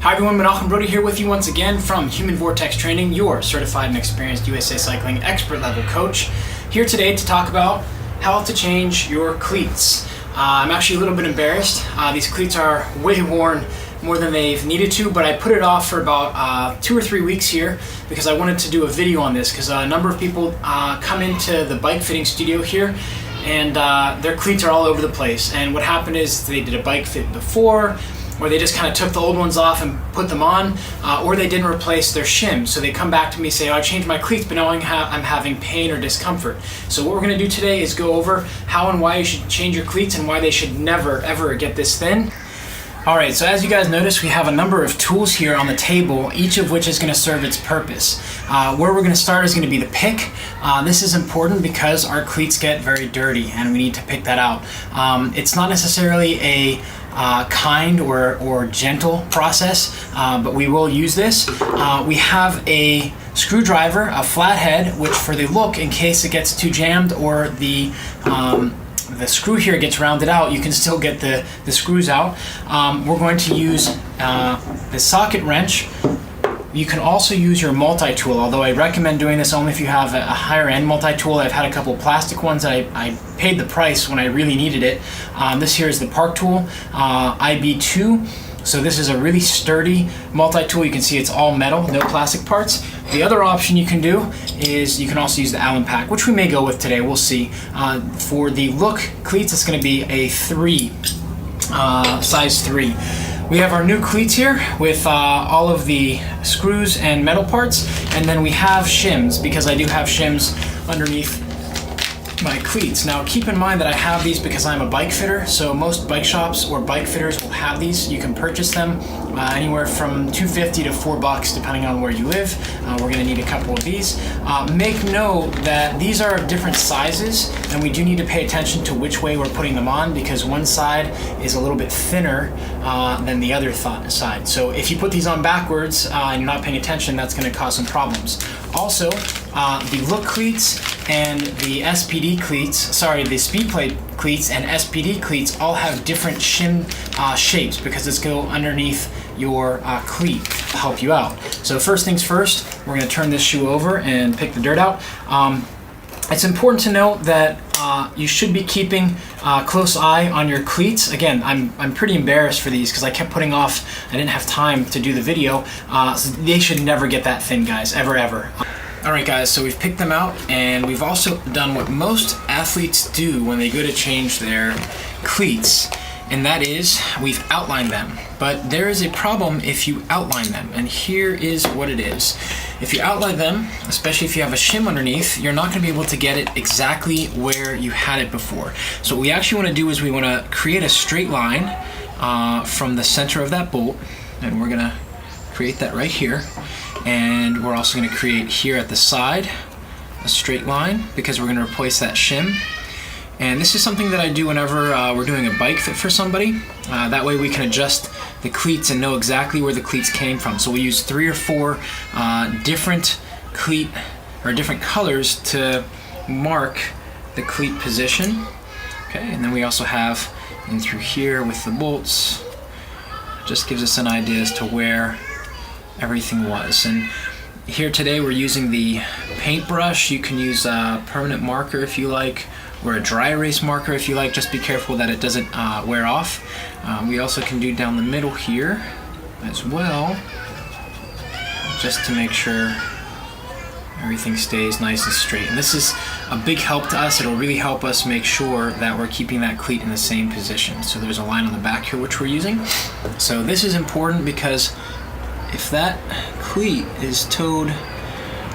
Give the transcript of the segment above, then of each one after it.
Hi everyone, Menachem Brodie here with you once again from Vortex Training, your certified and experienced USA Cycling expert level coach. Here today to talk about how to change your cleats. I'm actually a little bit embarrassed. These cleats are way worn, more than they've needed to, but I put it off for about 2 or 3 weeks here because I wanted to do a video on this because a number of people come into the bike fitting studio here and their cleats are all over the place. And what happened is they did a bike fit before, or they just kind of took the old ones off and put them on, or they didn't replace their shims. So they come back to me and say, oh, I changed my cleats, but now I'm having pain or discomfort. So what we're gonna do today is go over how and why you should change your cleats and why they should never, ever get this thin. All right, so as you guys notice, we have a number of tools here on the table, each of which is gonna serve its purpose. Where we're gonna start is gonna be the pick. This is important because our cleats get very dirty and we need to pick that out. It's not necessarily a kind or gentle process, but we will use this. We have a screwdriver, a flathead, which for the look, in case it gets too jammed or the screw here gets rounded out, you can still get the screws out. We're going to use the socket wrench. You can also use your multi-tool, although I recommend doing this only if you have a higher end multi-tool. I've had a couple plastic ones that I paid the price when I really needed it. This here is the Park Tool IB2. So this is a really sturdy multi-tool. You can see it's all metal, no plastic parts. The other option you can do is you can also use the Allen pack, which we may go with today, we'll see. For the Look cleats, it's gonna be a size 3. We have our new cleats here with all of the screws and metal parts, and then we have shims, because I do have shims underneath my cleats. Now keep in mind that I have these because I'm a bike fitter, so most bike shops or bike fitters will have these. You can purchase them anywhere from $2.50 to $4 depending on where you live. We're going to need a couple of these. Make note that these are different sizes and we do need to pay attention to which way we're putting them on because one side is a little bit thinner than the other side. So if you put these on backwards and you're not paying attention, that's going to cause some problems. Also, the Look cleats and the SPD cleats, the speed plate cleats and SPD cleats all have different shim shapes because it's go underneath your cleat to help you out. So first things first, we're going to turn this shoe over and pick the dirt out. It's important to note that you should be keeping a close eye on your cleats. Again, I'm pretty embarrassed for these because I kept putting off, I didn't have time to do the video. So they should never get that thin, guys, ever. Alright guys, so we've picked them out and we've also done what most athletes do when they go to change their cleats, and that is we've outlined them. But there is a problem if you outline them, and here is what it is. If you outline them, especially if you have a shim underneath, you're not going to be able to get it exactly where you had it before. So what we actually want to do is we want to create a straight line from the center of that bolt, and we're going to create that right here. And we're also going to create here at the side a straight line because we're going to replace that shim. And this is something that I do whenever we're doing a bike fit for somebody. That way we can adjust the cleats and know exactly where the cleats came from. So we use 3 or 4 different cleat or different colors to mark the cleat position. Okay, and then we also have in through here with the bolts. Just gives us an idea as to where everything was. And here today we're using the paintbrush. You can use a permanent marker if you like, or a dry erase marker if you like. Just be careful that it doesn't wear off. We also can do down the middle here as well, just to make sure everything stays nice and straight. And this is a big help to us. It'll really help us make sure that we're keeping that cleat in the same position. So there's a line on the back here which we're using. So this is important because if that cleat is towed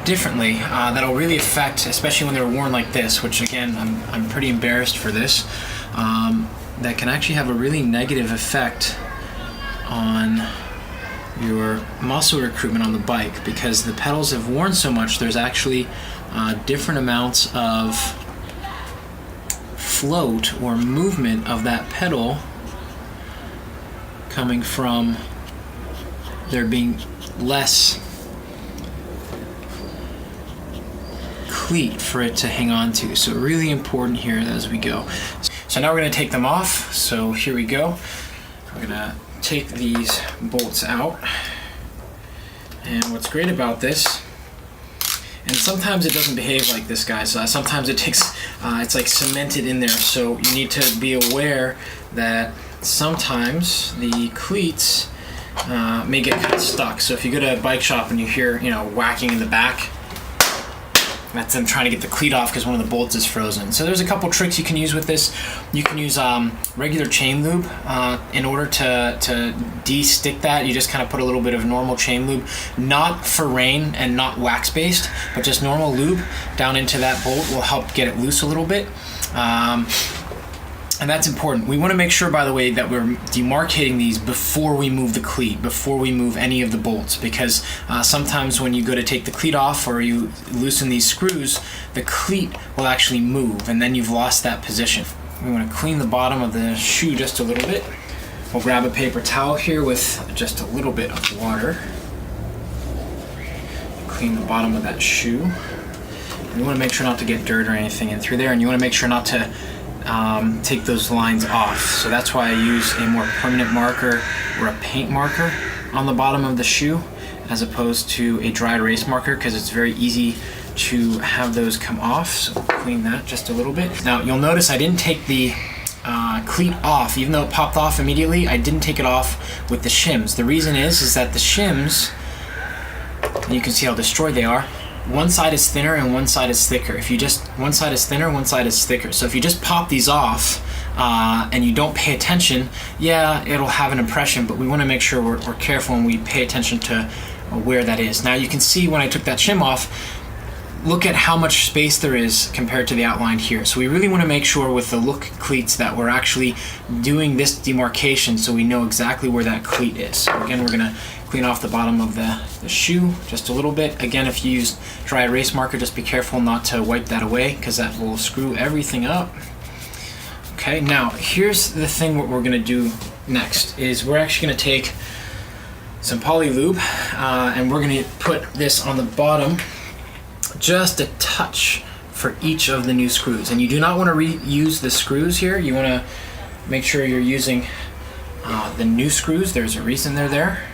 differently, that'll really affect, especially when they're worn like this, which again, I'm pretty embarrassed for this, that can actually have a really negative effect on your muscle recruitment on the bike because the pedals have worn so much. There's actually different amounts of float or movement of that pedal coming from there being less cleat for it to hang on to. So really important here as we go. So now we're going to take them off. So here we go. We're going to take these bolts out. And what's great about this, and sometimes it doesn't behave like this, guys. Sometimes it takes, it's like cemented in there. So you need to be aware that sometimes the cleats may get kind of stuck. So if you go to a bike shop and you hear, whacking in the back, that's them trying to get the cleat off because one of the bolts is frozen. So there's a couple tricks you can use with this. You can use regular chain lube in order to de-stick that. You just kind of put a little bit of normal chain lube, not for rain and not wax based, but just normal lube down into that bolt will help get it loose a little bit. And that's important. We want to make sure, by the way, that we're demarcating these before we move the cleat, before we move any of the bolts, because sometimes when you go to take the cleat off or you loosen these screws, the cleat will actually move, and then you've lost that position. We want to clean the bottom of the shoe just a little bit. We'll grab a paper towel here with just a little bit of water. Clean the bottom of that shoe. And you want to make sure not to get dirt or anything in through there, and you want to make sure not to take those lines off. So that's why I use a more permanent marker or a paint marker on the bottom of the shoe as opposed to a dry erase marker, because it's very easy to have those come off. So clean that just a little bit. Now you'll notice I didn't take the cleat off. Even though it popped off immediately, I didn't take it off with the shims. The reason is that the shims, and you can see how destroyed they are, one side is thinner and one side is thicker. One side is thinner, one side is thicker. So if you just pop these off and you don't pay attention, yeah, it'll have an impression, but we want to make sure we're careful and we pay attention to where that is. Now you can see when I took that shim off, look at how much space there is compared to the outline here. So we really want to make sure with the Look cleats that we're actually doing this demarcation so we know exactly where that cleat is. So again, we're going to clean off the bottom of the shoe just a little bit. Again, if you use dry erase marker, just be careful not to wipe that away because that will screw everything up. Okay, now here's the thing. What we're going to do next is we're actually going to take some poly lube and we're going to put this on the bottom just a touch for each of the new screws. And you do not want to reuse the screws here. You want to make sure you're using the new screws. There's a reason they're there.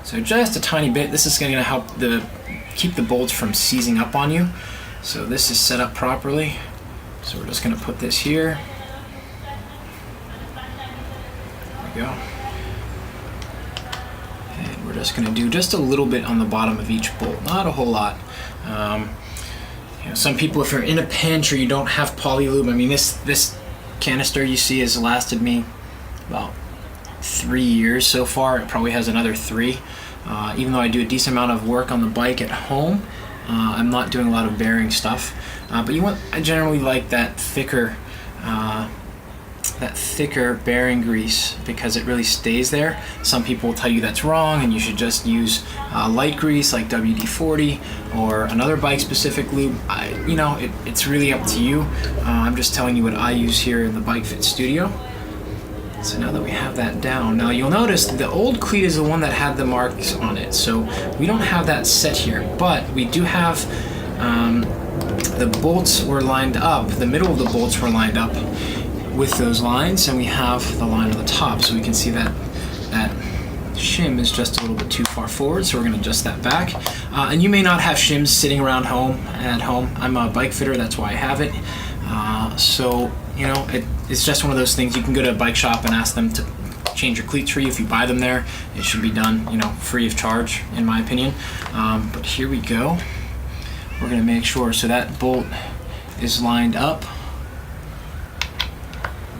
So just a tiny bit. This is going to help keep the bolts from seizing up on you. So this is set up properly. So we're just going to put this here. There we go. And we're just going to do just a little bit on the bottom of each bolt, not a whole lot. Some people, if you're in a pinch or you don't have poly lube, I mean this canister you see has lasted me about 3 years so far. It probably has another 3. Even though I do a decent amount of work on the bike at home, I'm not doing a lot of bearing stuff. But I generally like that thicker bearing grease because it really stays there. Some people will tell you that's wrong and you should just use light grease like WD-40 or another bike specific lube. It's really up to you. I'm just telling you what I use here in the Bike Fit studio. So now that we have that down, now you'll notice the old cleat is the one that had the marks on it. So we don't have that set here, but we do have the bolts were lined up, the middle of the bolts were lined up with those lines, and we have the line on the top. So we can see that shim is just a little bit too far forward, so we're going to adjust that back. And you may not have shims sitting around at home. I'm a bike fitter, that's why I have it. So it's just one of those things. You can go to a bike shop and ask them to change your cleats for you. If you buy them there, it should be done, free of charge, in my opinion. But here we go. We're going to make sure so that bolt is lined up.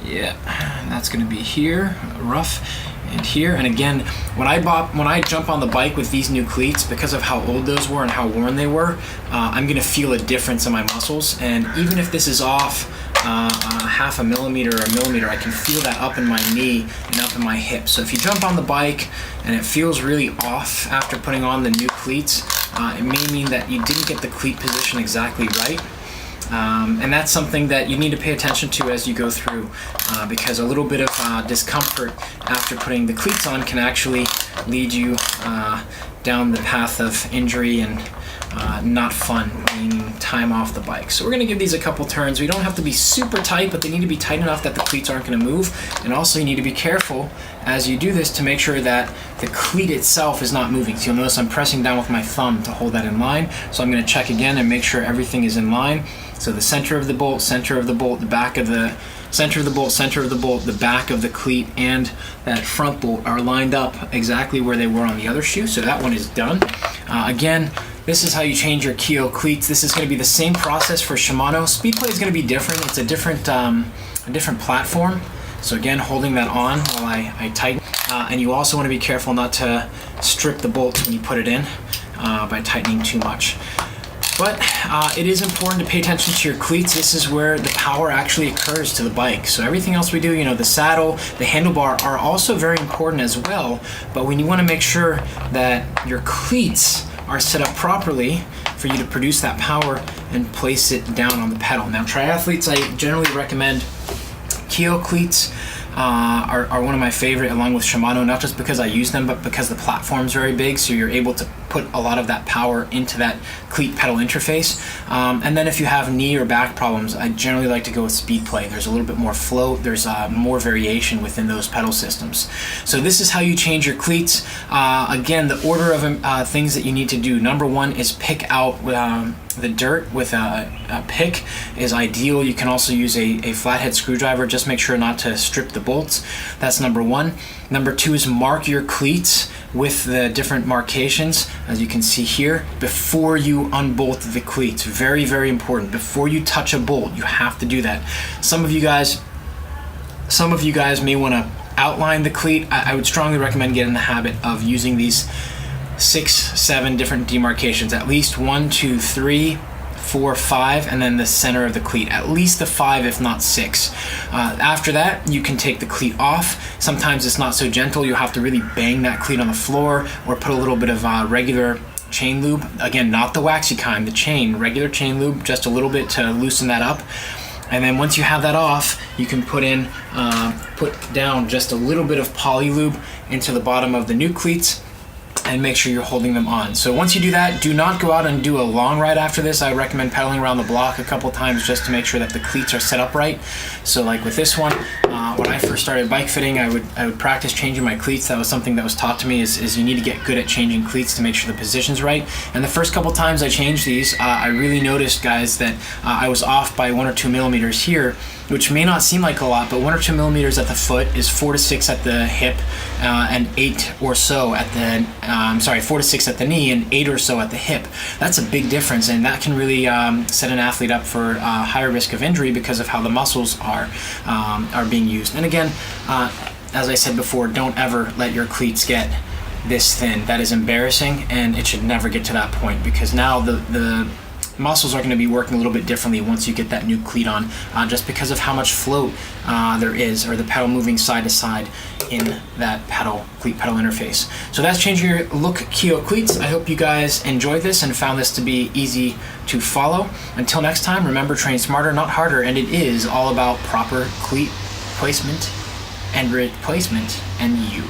Yeah, and that's going to be here, rough, and here. And again, when I jump on the bike with these new cleats, because of how old those were and how worn they were, I'm going to feel a difference in my muscles. And even if this is off half a millimeter or a millimeter, I can feel that up in my knee and up in my hip. So if you jump on the bike and it feels really off after putting on the new cleats, it may mean that you didn't get the cleat position exactly right. And that's something that you need to pay attention to as you go through, because a little bit of discomfort after putting the cleats on can actually lead you down the path of injury and not fun, meaning time off the bike. So we're gonna give these a couple turns. We don't have to be super tight, but they need to be tight enough that the cleats aren't gonna move. And also you need to be careful as you do this to make sure that the cleat itself is not moving. So you'll notice I'm pressing down with my thumb to hold that in line. So I'm gonna check again and make sure everything is in line. So the center of the bolt, the back of the center of the bolt, the back of the cleat, and that front bolt are lined up exactly where they were on the other shoe. So that one is done. Again, this is how you change your Keo cleats. This is going to be the same process for Shimano. Speedplay is going to be different. It's a different platform. So again, holding that on while I tighten. And you also want to be careful not to strip the bolts when you put it in by tightening too much. But it is important to pay attention to your cleats. This is where the power actually occurs to the bike. So everything else we do, you know, the saddle, the handlebar are also very important as well. But when you want to make sure that your cleats are set up properly for you to produce that power and place it down on the pedal. Now, triathletes, I generally recommend Keo cleats. Are one of my favorite, along with Shimano, not just because I use them, but because the platform's very big, so you're able to put a lot of that power into that cleat pedal interface. And then if you have knee or back problems, I generally like to go with Speedplay. There's a little bit more float, there's more variation within those pedal systems. So this is how you change your cleats. Again, the order of things that you need to do. Number one is pick out the dirt with a pick is ideal. You can also use a flathead screwdriver. Just make sure not to strip the bolts. That's number one. Number two is mark your cleats with the different markations, as you can see here, before you unbolt the cleats. Very, very important. Before you touch a bolt, you have to do that. Some of you guys may want to outline the cleat. I would strongly recommend getting in the habit of using these 6, 7 different demarcations, at least 1, 2, 3, 4, 5, and then the center of the cleat, at least the 5, if not 6. After that, you can take the cleat off. Sometimes it's not so gentle. You'll have to really bang that cleat on the floor or put a little bit of regular chain lube. Again, not the waxy kind, the chain, regular chain lube, just a little bit to loosen that up. And then once you have that off, you can put down just a little bit of poly lube into the bottom of the new cleats and make sure you're holding them on. So once you do that, do not go out and do a long ride after this. I recommend pedaling around the block a couple times just to make sure that the cleats are set up right. So like with this one, when I first started bike fitting, I would practice changing my cleats. That was something that was taught to me, is you need to get good at changing cleats to make sure the position's right. And the first couple times I changed these, I really noticed, guys, that I was off by 1 or 2 millimeters here, which may not seem like a lot, but 1 or 2 millimeters at the foot is 4 to 6 at the hip, and 8 or so at the, 4 to 6 at the knee and 8 or so at the hip. That's a big difference, and that can really set an athlete up for higher risk of injury because of how the muscles are being used. And again, as I said before, don't ever let your cleats get this thin. That is embarrassing, and it should never get to that point, because now the muscles are going to be working a little bit differently once you get that new cleat on, just because of how much float there is, or the pedal moving side to side in that cleat pedal interface. So that's changing your Look Keo cleats. I hope you guys enjoyed this and found this to be easy to follow. Until next time, remember, train smarter, not harder, and it is all about proper cleat placement and replacement and you.